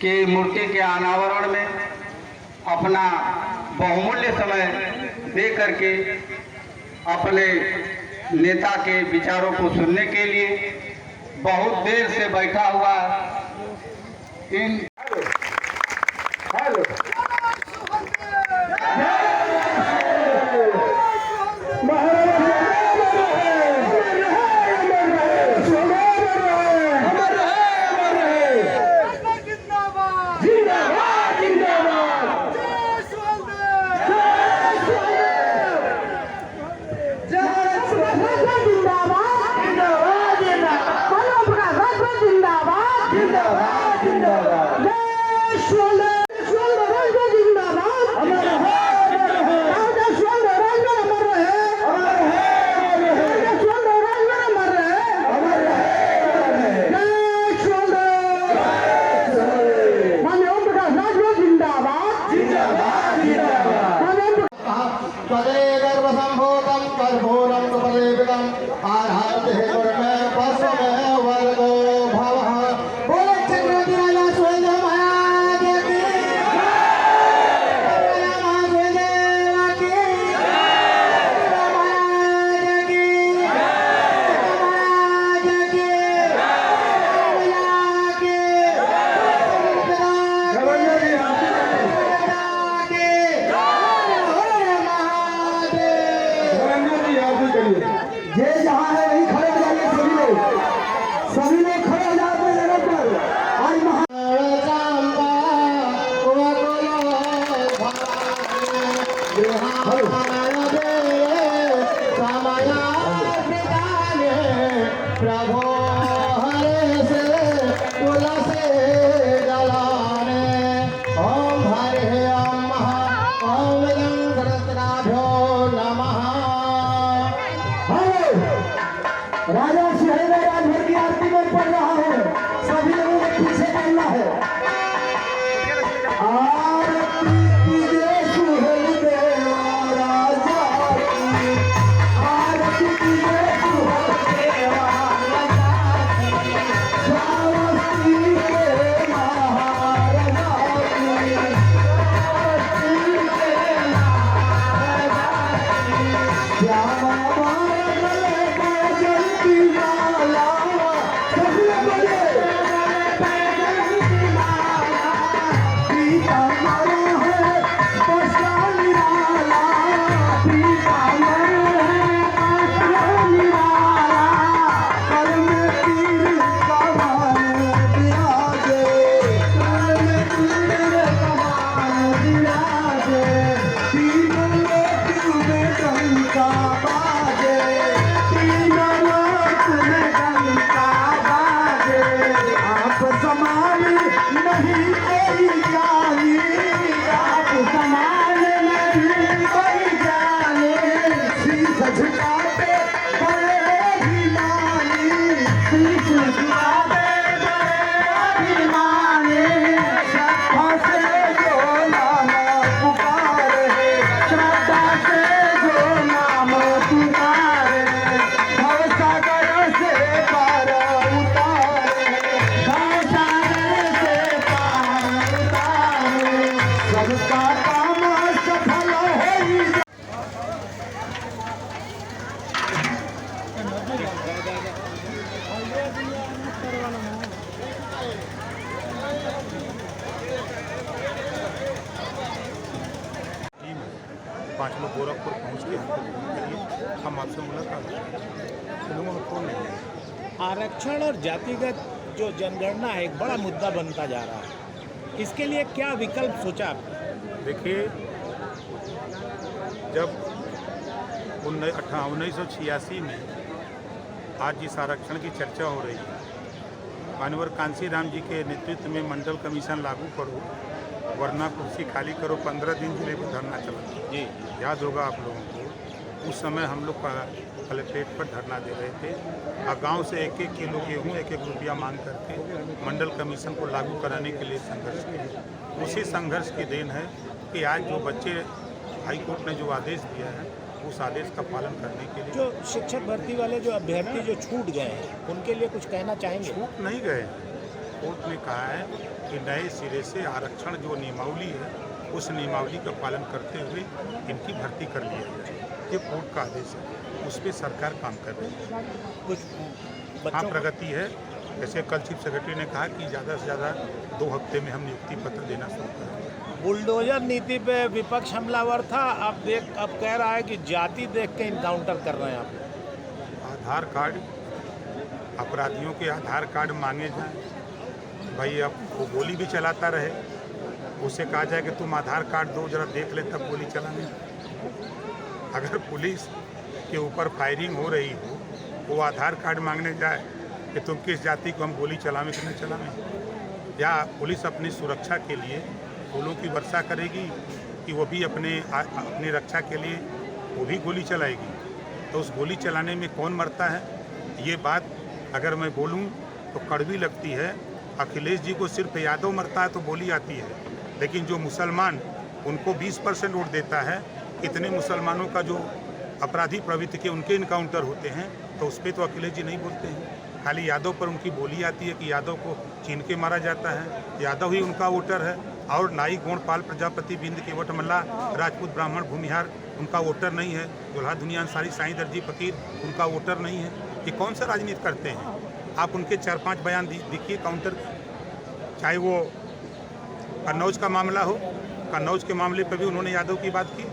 के मूर्ति के अनावरण में अपना बहुमूल्य समय दे करके अपने नेता के विचारों को सुनने के लिए बहुत देर से बैठा हुआ इन राजा शहर राजभर की आरती में पढ़ रहा है, सभी लोगों को पीछे करना है। आरती कीजिए सुहेल देवा राजा की, आरती कीजिए सुहेल देवा राजा की, श्रावस्ती के महाराजा की, श्रावस्ती के महाराजा की, श्यामा पाँच लोग गोरखपुर पहुँच के हम आपसे मुलाकात लोगों को फोन नहीं है। आरक्षण और जातिगत जो जनगणना है एक बड़ा मुद्दा बनता जा रहा है, इसके लिए क्या विकल्प सोचा आपने? देखिए, जब 1986 में आज जिस आरक्षण की चर्चा हो रही है, माननीय कांशीराम जी के नेतृत्व में मंडल कमीशन लागू करो वरना कुर्सी खाली करो 15 दिन जिले को धरना चला जी, याद होगा आप लोगों को। उस समय हम लोग कलेक्ट्रेट पर धरना दे रहे थे और गांव से 1-1 किलो गेहूँ 1-1 रुपया मांग करके मंडल कमीशन को लागू कराने के लिए संघर्ष किया। उसी संघर्ष की देन है कि आज जो बच्चे हाई कोर्ट ने जो आदेश दिया है उस आदेश का पालन करने के लिए। जो शिक्षक भर्ती वाले जो अभ्यर्थी जो छूट गए हैं उनके लिए कुछ कहना चाहेंगे? छूट नहीं गए, कोर्ट ने कहा है कि नए सिरे से आरक्षण जो नियमावली है उस नियमावली का पालन करते हुए इनकी भर्ती कर लिया जाए। ये कोर्ट का आदेश है, उस पर सरकार काम कर रही है। कुछ हाँ, बच्चों प्रगति है। जैसे कल चीफ सेक्रेटरी ने कहा कि ज़्यादा से ज़्यादा 2 हफ्ते में हम नियुक्ति पत्र देना शुरू करेंगे। बुलडोजर नीति पे विपक्ष हमलावर था, अब कह रहा है कि जाति देख के इनकाउंटर कर रहे हैं आप। आधार कार्ड, अपराधियों के आधार कार्ड मांगे जाएं। भाई अब वो गोली भी चलाता रहे, उसे कहा जाए कि तुम आधार कार्ड दो जरा देख ले तब गोली चलाने। अगर पुलिस के ऊपर फायरिंग हो रही हो, वो आधार कार्ड मांगने जाए कि तुम किस जाति को हम गोली चलावें कि नहीं चलावें। या पुलिस अपनी सुरक्षा के लिए फूलों की वर्षा करेगी कि वो भी अपनी रक्षा के लिए वो भी गोली चलाएगी। तो उस गोली चलाने में कौन मरता है, ये बात अगर मैं बोलूं तो कड़वी लगती है। अखिलेश जी को सिर्फ यादव मरता है तो बोली आती है, लेकिन जो मुसलमान उनको 20% वोट देता है, इतने मुसलमानों का जो अपराधी प्रवृत्ति के उनके इनकाउंटर होते हैं, तो उस पर तो अखिलेश जी नहीं बोलते हैं। खाली यादव पर उनकी बोली आती है कि यादव को छीन के मारा जाता है, यादव ही उनका वोटर है। और नाई गोंडपाल प्रजापति बिंद के वट मल्ला राजपूत ब्राह्मण भूमिहार उनका वोटर नहीं है। दुल्हा दुनिया अंसारी साईं दर्जी फकीर उनका वोटर नहीं है। ये कौन सा राजनीति करते हैं? आप उनके 4-5 बयान दिखिए काउंटर, चाहे वो कन्नौज का मामला हो, कन्नौज के मामले पर भी उन्होंने यादव की बात की।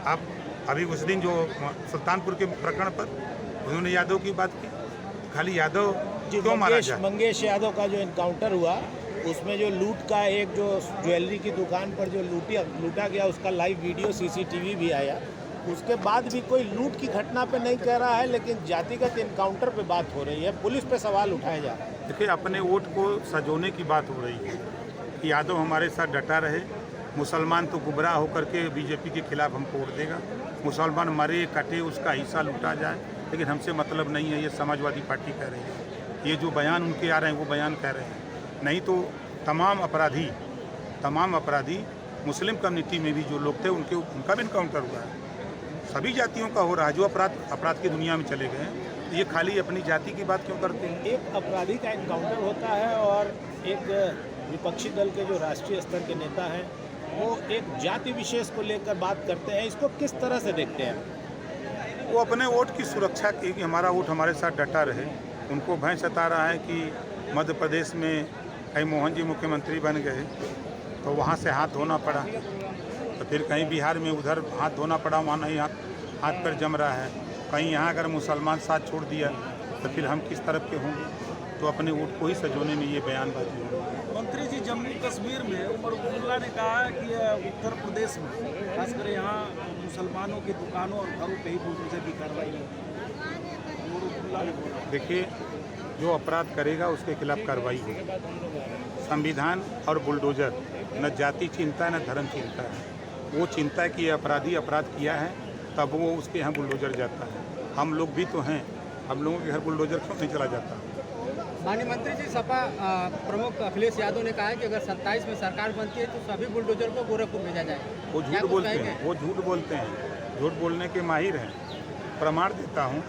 आप अभी उस दिन जो सुल्तानपुर के प्रकरण पर उन्होंने यादव की बात की। खाली यादव क्यों मारा जाए? मंगेश यादव का जो इनकाउंटर हुआ, उसमें जो लूट का एक जो ज्वेलरी की दुकान पर जो लूटा गया, उसका लाइव वीडियो CCTV भी आया। उसके बाद भी कोई लूट की घटना पे नहीं कह रहा है, लेकिन जातिगत इनकाउंटर पे बात हो रही है, पुलिस पे सवाल उठाया जा रहा है। देखिए, अपने वोट को सजोने की बात हो रही है कि यादव हमारे साथ डटा रहे। मुसलमान तो गुमराह होकर के बीजेपी के खिलाफ हमको वोट देगा। मुसलमान मरे कटे, उसका हिस्सा लूटा जाए, लेकिन हमसे मतलब नहीं है। ये समाजवादी पार्टी कह रही है। ये जो बयान उनके आ रहे हैं वो बयान कह रहे हैं। नहीं तो तमाम अपराधी मुस्लिम कम्युनिटी में भी जो लोग थे उनका भी इनकाउंटर हुआ है। सभी जातियों का हो रहा है जो अपराध की दुनिया में चले गए हैं। ये खाली अपनी जाति की बात क्यों करते हैं? एक अपराधी का इनकाउंटर होता है और एक विपक्षी दल के जो राष्ट्रीय स्तर के नेता हैं वो एक जाति विशेष को लेकर बात करते हैं। इसको किस तरह से देखते हैं? वो अपने वोट की सुरक्षा की कि हमारा वोट हमारे साथ डटा रहे। उनको भय सता रहा है कि मध्य प्रदेश में कहीं मोहन जी मुख्यमंत्री बन गए तो वहाँ से हाथ धोना पड़ा, तो फिर कहीं बिहार में उधर हाथ धोना पड़ा, वहाँ नहीं हाथ पर जम रहा है। कहीं यहाँ अगर मुसलमान साथ छोड़ दिया तो फिर हम किस तरफ के होंगे? तो अपने वोट को ही सजोने में ये बयानबाजी हो। मंत्री जी, जम्मू कश्मीर में उमर अब्दुल्ला ने कहा कि उत्तर प्रदेश में खासकर यहाँ मुसलमानों की दुकानों और घरों पर ही बुलडोजर की कार्रवाई है। उमर अब्दुल्ला ने बोला, देखिए, जो अपराध करेगा उसके खिलाफ कार्रवाई होगी। संविधान और बुलडोजर न जाति चिंता है न धर्म चिंता है। वो चिंता है कि ये अपराधी अपराध किया है तब वो उसके यहाँ बुलडोजर जाता है। हम लोग भी तो हैं, हम लोगों के घर बुलडोजर क्यों नहीं चला जाता? माननीय मंत्री जी, सपा प्रमुख अखिलेश यादव ने कहा है कि अगर 27 में सरकार बनती है तो सभी बुलडोजर को गोरखपुर भेजा जाए। वो झूठ बोलते हैं, वो झूठ बोलते हैं, झूठ बोलने के माहिर हैं। प्रमाण देता हूँ,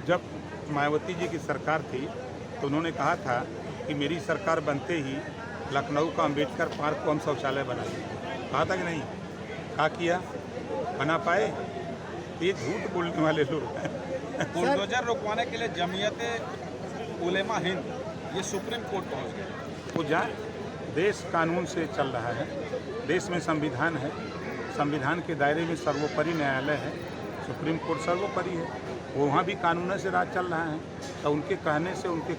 जब मायावती जी की सरकार थी तो उन्होंने कहा था कि मेरी सरकार बनते ही लखनऊ का अंबेडकर पार्क को हम शौचालय बनाएंगे। कहा था कि नहीं? क्या किया? बना पाए? ये झूठ बोलने वाले लोग हैं। बुलडोजर रोकवाने के लिए जमीयत उलेमा हिंद ये सुप्रीम कोर्ट पहुंच गए। वो जाए, देश कानून से चल रहा है, देश में संविधान है, संविधान के दायरे में सर्वोपरि न्यायालय है, सुप्रीम कोर्ट सर्वोपरि है, वहाँ भी कानून से राज चल रहा है। तो उनके कहने से, उनके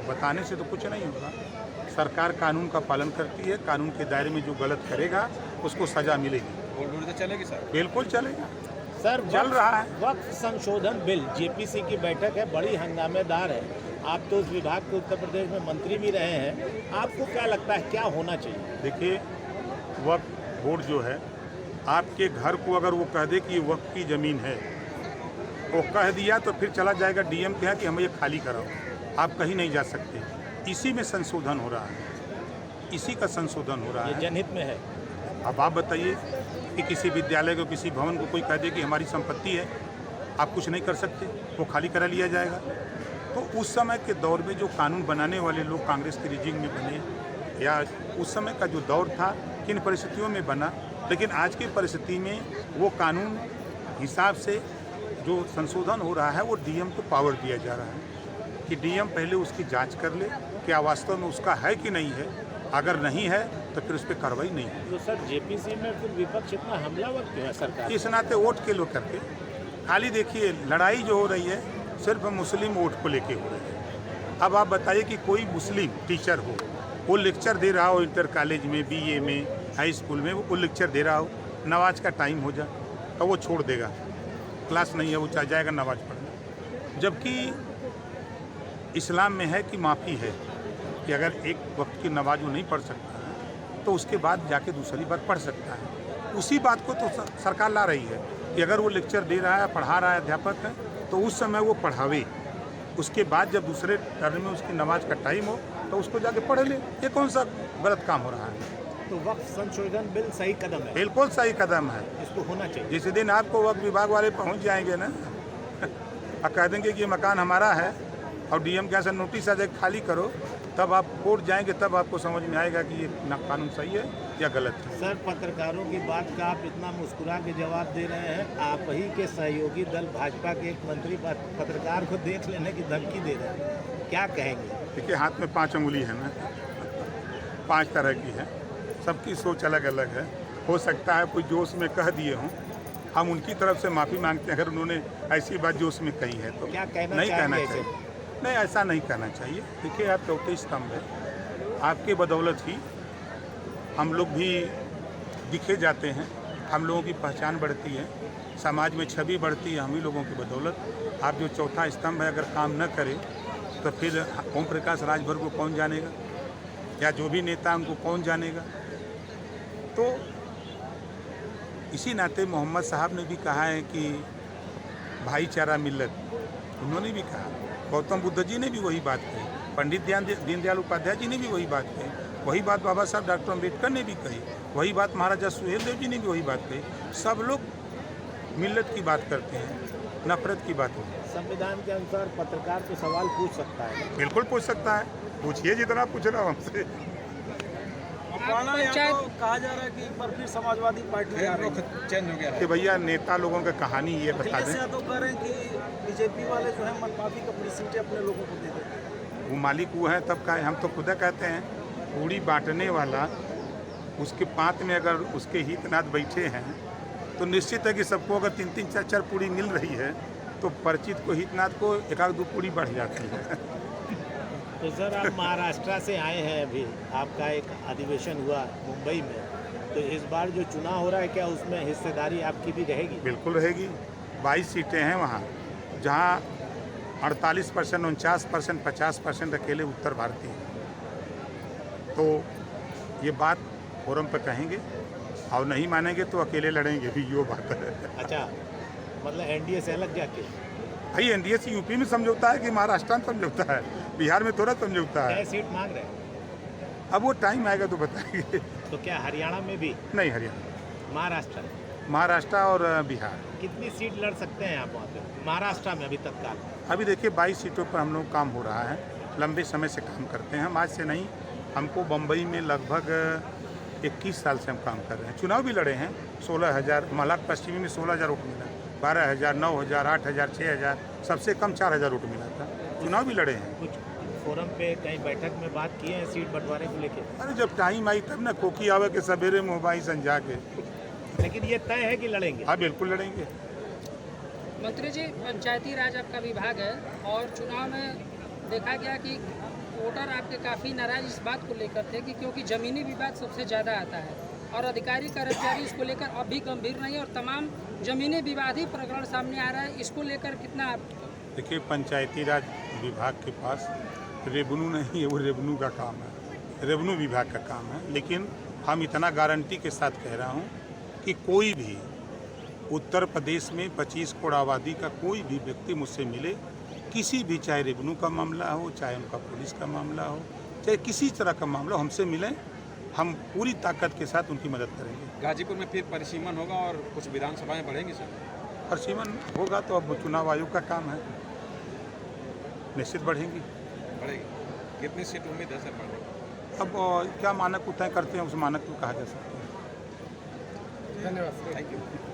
बताने से तो कुछ नहीं होगा। सरकार कानून का पालन करती है, कानून के दायरे में जो गलत करेगा उसको सज़ा मिलेगी। बुलडोजर चलेगी सर? बिल्कुल चलेगा सर, चल रहा है। वक्फ संशोधन बिल JPC की बैठक है, बड़ी हंगामेदार है। आप तो उस विभाग के उत्तर प्रदेश में मंत्री भी रहे हैं, आपको क्या लगता है क्या होना चाहिए? देखिए, वक्फ बोर्ड जो है, आपके घर को अगर वो कह दे कि ये वक्फ की ज़मीन है, वो कह दिया तो फिर चला जाएगा DM के यहाँ कि हमें ये खाली कराओ, आप कहीं नहीं जा सकते। इसी में संशोधन हो रहा है, इसी का संशोधन हो रहा ये है। जनहित में है। अब आप बताइए कि किसी विद्यालय को, किसी भवन को कोई कह दे कि हमारी संपत्ति है, आप कुछ नहीं कर सकते, वो खाली करा लिया जाएगा। तो उस समय के दौर में जो कानून बनाने वाले लोग कांग्रेस के रिजिम में बने, या उस समय का जो दौर था किन परिस्थितियों में बना, लेकिन आज की परिस्थिति में वो कानून हिसाब से जो संशोधन हो रहा है वो डीएम को पावर दिया जा रहा है कि डीएम पहले उसकी जांच कर ले क्या वास्तव में उसका है कि नहीं है। अगर नहीं है तो फिर उस पर कार्रवाई नहीं है। तो सर जेपीसी में फिर विपक्ष इतना हमलावर क्यों है सरकार? इस नाते वोट के लो करके खाली देखिए लड़ाई जो हो रही है सिर्फ मुस्लिम वोट को लेके हो रही है। अब आप बताइए कि कोई मुस्लिम टीचर हो, वो लेक्चर दे रहा हो इंटर कॉलेज में, बीए में, हाई स्कूल में, वो लेक्चर दे रहा हो, नमाज का टाइम हो जाए तो वो छोड़ देगा, क्लास नहीं है वो चला जाएगा नमाज पढ़ने। जबकि इस्लाम में है कि माफ़ी है कि अगर एक वक्त की नमाज वो नहीं पढ़ सकता है तो उसके बाद जाके दूसरी बार पढ़ सकता है। उसी बात को तो सरकार ला रही है कि अगर वो लेक्चर दे रहा है, पढ़ा रहा है, अध्यापक है, तो उस समय वो पढ़ावे, उसके बाद जब दूसरे टर्न में उसकी नमाज का टाइम हो तो उसको जाके पढ़ ले। ये कौन सा गलत काम हो रहा है? तो वक्फ संशोधन बिल सही कदम है, बिल्कुल सही कदम है। इसको होना चाहिए। जिस दिन आपको वक्फ विभाग वाले पहुंच जाएंगे ना और कह देंगे कि ये मकान हमारा है और डीएम के यहाँ से नोटिस आ जाए खाली करो, तब आप कोर्ट जाएंगे, तब आपको समझ में आएगा कि ये कानून सही है या गलत है। सर पत्रकारों की बात का आप इतना मुस्कुरा के जवाब दे रहे हैं, आप ही के सहयोगी दल भाजपा के एक मंत्री पत्रकार को देख लेने की धमकी दे रहे हैं, क्या कहेंगे? देखिए हाथ में 5 अंगुली है ना, 5 तरह की है, सबकी सोच अलग अलग है। हो सकता है कोई जोश में कह दिए हों, हम उनकी तरफ से माफ़ी मांगते हैं अगर उन्होंने ऐसी बात जोश में कही है तो। क्या कहना नहीं कहना चाहिए चाहिए, नहीं ऐसा नहीं कहना चाहिए। देखिए आप चौथे स्तंभ है, आपके बदौलत ही हम लोग भी दिखे जाते हैं, हम लोगों की पहचान बढ़ती है, समाज में छवि बढ़ती है हम ही लोगों की बदौलत। आप जो चौथा स्तंभ है अगर काम न करे तो फिर ओम प्रकाश राजभर को कौन जानेगा या जो भी नेता उनको कौन जानेगा। तो इसी नाते मोहम्मद साहब ने भी कहा है कि भाईचारा मिल्लत, उन्होंने भी कहा, गौतम बुद्ध जी ने भी वही बात कही, पंडित दीनदयाल उपाध्याय जी ने भी वही बात कही, वही बात बाबा साहब डॉक्टर अम्बेडकर ने भी कही, वही बात महाराजा सुहेल देव जी ने भी वही बात कही। सब लोग मिल्लत की बात करते हैं, नफरत की बात होती है। संविधान के अनुसार पत्रकार तो सवाल पूछ सकता है। बिल्कुल पूछ सकता है, पूछिए जितना पूछ रहा हूँ हमसे। अपाना यहाँ तो कहा जा रहा है कि एक बार फिर समाजवादी पार्टी आ रही है, चेंज हो गया है। कि भैया नेता लोगों का कहानी ये बता अखिलेश दें, यादव कह रहे हैं कि बीजेपी वाले जो है मनपाती अपनी सीटें अपने लोगों को दे दें। वो मालिक वो है तब का है। हम तो खुद कहते हैं पूरी बांटने वाला उसके पात में अगर उसके हितनाथ बैठे हैं तो निश्चित है कि सबको अगर 3-3, 4-4 पूरी मिल रही है तो परिचित को हितनाथ को 1-2 पूरी बढ़ जाती है। तो सर आप महाराष्ट्र से आए हैं, अभी आपका एक अधिवेशन हुआ मुंबई में, तो इस बार जो चुनाव हो रहा है क्या उसमें हिस्सेदारी आपकी भी रहेगी? बिल्कुल रहेगी। 22 सीटें हैं वहाँ, जहाँ 48%, 49%, 50% अकेले उत्तर भारतीय हैं। तो ये बात फोरम पर कहेंगे और नहीं मानेंगे तो अकेले लड़ेंगे भी, यो बात है। अच्छा, मतलब एनडीए से अलग जाके? भाई एनडीए से यूपी में समझौता है कि महाराष्ट्र में समझौता है, बिहार में थोड़ा समझौता है। क्या सीट मांग रहे हैं? अब वो टाइम आएगा तो बताएंगे। तो क्या हरियाणा में भी? नहीं, हरियाणा, महाराष्ट्र और बिहार। कितनी सीट लड़ सकते हैं आप वहाँ पे महाराष्ट्र में अभी तत्काल? अभी देखिए 22 सीटों पर हम लोग काम हो रहा है, लंबे समय से काम करते हैं हम, आज से नहीं। हमको बम्बई में लगभग 21 साल से हम काम कर रहे हैं। चुनाव भी लड़े हैं, 16,000, मलाड पश्चिमी में 16,000 वोट मिला, 12,000, 9,000, 8,000, 6,000, सबसे कम 4,000 वोट मिला था। चुनाव भी लड़े हैं। कुछ फोरम पे कहीं बैठक में बात किए हैं सीट बंटवारे को लेके? अरे जब टाइम आई तब ना, कोकी आवे के सवेरे मोबाइल संजा के। लेकिन ये तय है कि लड़ेंगे? हाँ बिल्कुल लड़ेंगे। मंत्री जी, पंचायती राज आपका विभाग है और चुनाव में देखा गया कि वोटर आपके काफ़ी नाराज इस बात को लेकर थे कि क्योंकि ज़मीनी विवाद सबसे ज़्यादा आता है और अधिकारी कर्मचारी इसको लेकर अब भी गंभीर नहीं है और तमाम ज़मीनी विवाद ही प्रकरण सामने आ रहा है, इसको लेकर कितना आप? देखिए पंचायती राज विभाग के पास रेवेन्यू नहीं है, वो रेवेन्यू का काम है, रेवेन्यू विभाग का काम है। लेकिन हम इतना गारंटी के साथ कह रहा हूँ कि कोई भी उत्तर प्रदेश में 25 करोड़ आबादी का कोई भी व्यक्ति मुझसे मिले, किसी भी, चाहे रेवेन्यू का मामला हो, चाहे उनका पुलिस का मामला हो, चाहे किसी तरह का मामला, हमसे मिलें, हम पूरी ताकत के साथ उनकी मदद करेंगे। गाजीपुर में फिर परिसीमन होगा और कुछ विधानसभाएं बढ़ेंगी सर? परिसीमन होगा तो अब चुनाव आयोग का काम है, निश्चित बढ़ेंगी। बढ़ेगी। कितनी सीट उम्मीद है सर बढ़ेगी? अब क्या मानक को तय करते हैं उस मानक को कहा जा सकता है। धन्यवाद। Thank you.